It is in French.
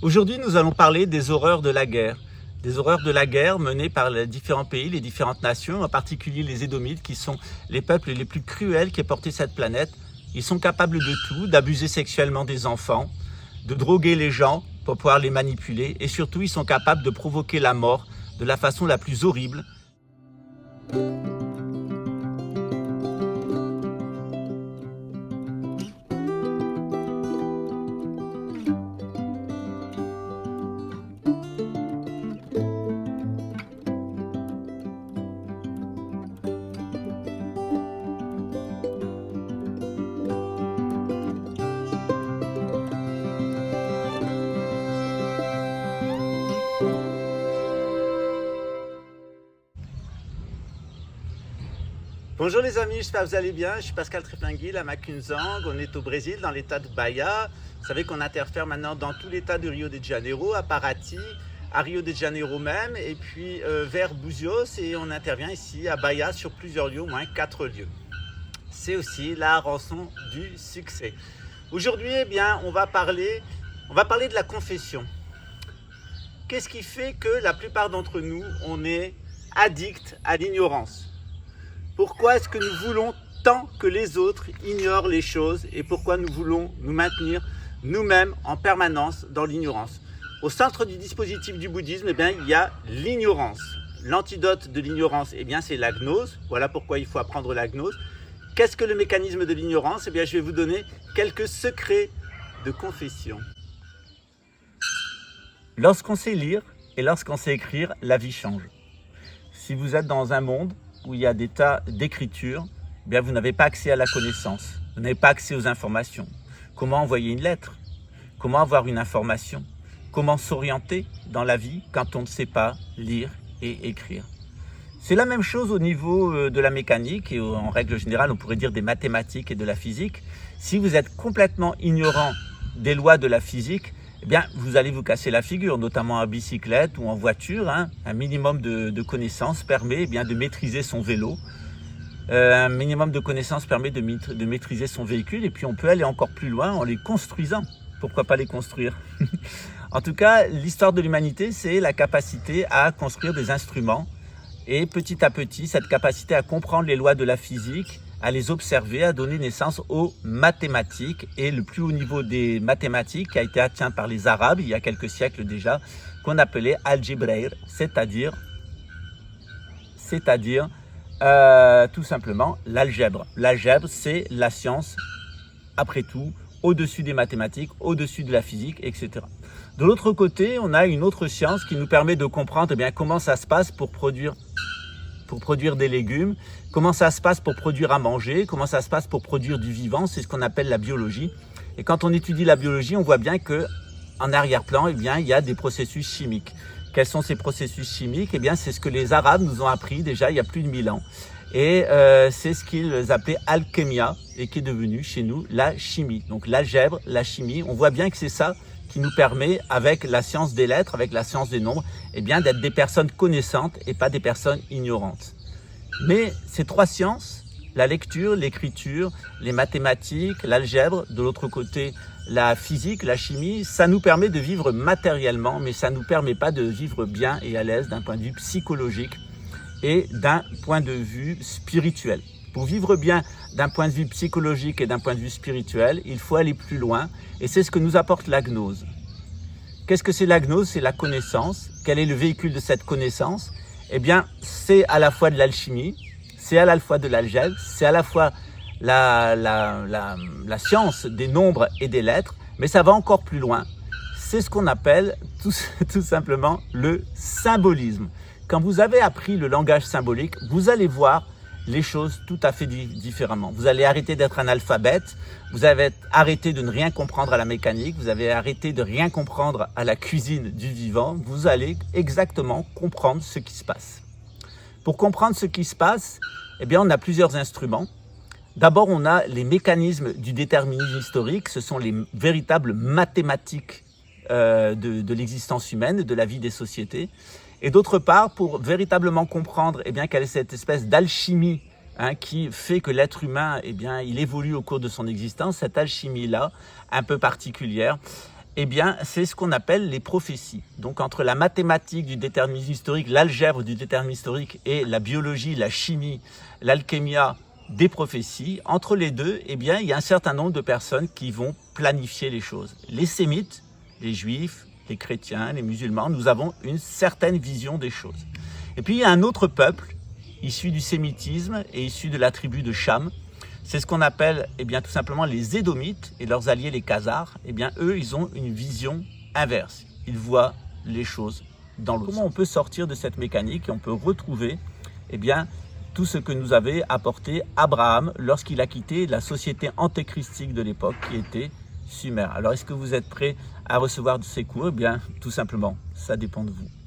Aujourd'hui, nous allons parler des horreurs de la guerre. Des horreurs de la guerre menées par les différents pays, les différentes nations, en particulier les Édomites, qui sont les peuples les plus cruels qui aient porté cette planète. Ils sont capables de tout, d'abuser sexuellement des enfants, de droguer les gens pour pouvoir les manipuler, et surtout, ils sont capables de provoquer la mort de la façon la plus horrible. Bonjour les amis, j'espère que vous allez bien. Je suis Pascal Treplinguil à Macunzang. On est au Brésil, dans l'état de Bahia. Vous savez qu'on interfère maintenant dans tout l'état de Rio de Janeiro, à Paraty, à Rio de Janeiro même, et puis vers Búzios, et on intervient ici à Bahia sur plusieurs lieux, au moins 4 lieux. C'est aussi la rançon du succès. Aujourd'hui, eh bien, on va parler de la confession. Qu'est-ce qui fait que la plupart d'entre nous, on est addict à l'ignorance ? Pourquoi est-ce que nous voulons tant que les autres ignorent les choses et pourquoi nous voulons nous maintenir nous-mêmes en permanence dans l'ignorance? Au centre du dispositif du bouddhisme, eh bien, il y a l'ignorance. L'antidote de l'ignorance, eh bien, c'est la gnose. Voilà pourquoi il faut apprendre la gnose. Qu'est-ce que le mécanisme de l'ignorance? Eh bien, je vais vous donner quelques secrets de confession. Lorsqu'on sait lire et lorsqu'on sait écrire, la vie change. Si vous êtes dans un monde où il y a des tas d'écritures, eh bien vous n'avez pas accès à la connaissance, vous n'avez pas accès aux informations. Comment envoyer une lettre? Comment avoir une information? Comment s'orienter dans la vie quand on ne sait pas lire et écrire? C'est la même chose au niveau de la mécanique et en règle générale, on pourrait dire des mathématiques et de la physique. Si vous êtes complètement ignorant des lois de la physique, eh bien, vous allez vous casser la figure, notamment en bicyclette ou en voiture. Un minimum de connaissances permet de maîtriser son vélo. Un minimum de connaissances permet de maîtriser son véhicule. Et puis, on peut aller encore plus loin en les construisant. Pourquoi pas les construire? En tout cas, l'histoire de l'humanité, c'est la capacité à construire des instruments. Et petit à petit, cette capacité à comprendre les lois de la physique, à les observer, à donner naissance aux mathématiques. Et le plus haut niveau des mathématiques a été atteint par les Arabes il y a quelques siècles déjà, qu'on appelait algébraire, c'est-à-dire tout simplement l'algèbre. L'algèbre, c'est la science, après tout, au-dessus des mathématiques, au-dessus de la physique, etc. De l'autre côté, on a une autre science qui nous permet de comprendre comment ça se passe pour produire des légumes, comment ça se passe pour produire à manger, comment ça se passe pour produire du vivant, c'est ce qu'on appelle la biologie. Et quand on étudie la biologie, on voit bien qu'en arrière-plan, il y a des processus chimiques. Quels sont ces processus chimiques? C'est ce que les Arabes nous ont appris déjà il y a plus de 1000 ans. Et c'est ce qu'ils appelaient alchimia et qui est devenu chez nous la chimie. Donc l'algèbre, la chimie, on voit bien que c'est ça qui nous permet, avec la science des lettres, avec la science des nombres, d'être des personnes connaissantes et pas des personnes ignorantes. Mais ces trois sciences, la lecture, l'écriture, les mathématiques, l'algèbre, de l'autre côté, la physique, la chimie, ça nous permet de vivre matériellement, mais ça ne nous permet pas de vivre bien et à l'aise d'un point de vue psychologique et d'un point de vue spirituel. Pour vivre bien d'un point de vue psychologique et d'un point de vue spirituel, il faut aller plus loin et c'est ce que nous apporte la gnose. Qu'est-ce que c'est la gnose? C'est la connaissance. Quel est le véhicule de cette connaissance? C'est à la fois de l'alchimie, c'est à la fois de l'algèbre, c'est à la fois la science des nombres et des lettres, mais ça va encore plus loin. C'est ce qu'on appelle tout simplement le symbolisme. Quand vous avez appris le langage symbolique, vous allez voir les choses tout à fait différemment. Vous allez arrêter d'être un alphabète, vous allez arrêter de ne rien comprendre à la mécanique, vous allez arrêter de rien comprendre à la cuisine du vivant, vous allez exactement comprendre ce qui se passe. Pour comprendre ce qui se passe, on a plusieurs instruments. D'abord, on a les mécanismes du déterminisme historique, ce sont les véritables mathématiques de l'existence humaine, de la vie des sociétés. Et d'autre part, pour véritablement comprendre quelle est cette espèce d'alchimie qui fait que l'être humain, il évolue au cours de son existence, cette alchimie-là, un peu particulière, eh bien, c'est ce qu'on appelle les prophéties. Donc, entre la mathématique du déterminisme historique, l'algèbre du déterminisme historique et la biologie, la chimie, l'alchimie des prophéties, entre les deux, eh bien, il y a un certain nombre de personnes qui vont planifier les choses. Les sémites, les juifs, les chrétiens, les musulmans, nous avons une certaine vision des choses. Et puis, il y a un autre peuple, issu du sémitisme et issu de la tribu de Cham. C'est ce qu'on appelle eh bien, tout simplement les Édomites et leurs alliés les Khazars. Eh bien, eux, ils ont une vision inverse. Ils voient les choses dans l'autre sens. Comment on peut sortir de cette mécanique et on peut retrouver eh bien, tout ce que nous avait apporté Abraham lorsqu'il a quitté la société antéchristique de l'époque qui était Sumer. Alors, est-ce que vous êtes prêts à recevoir de ces cours? Eh bien, tout simplement, ça dépend de vous.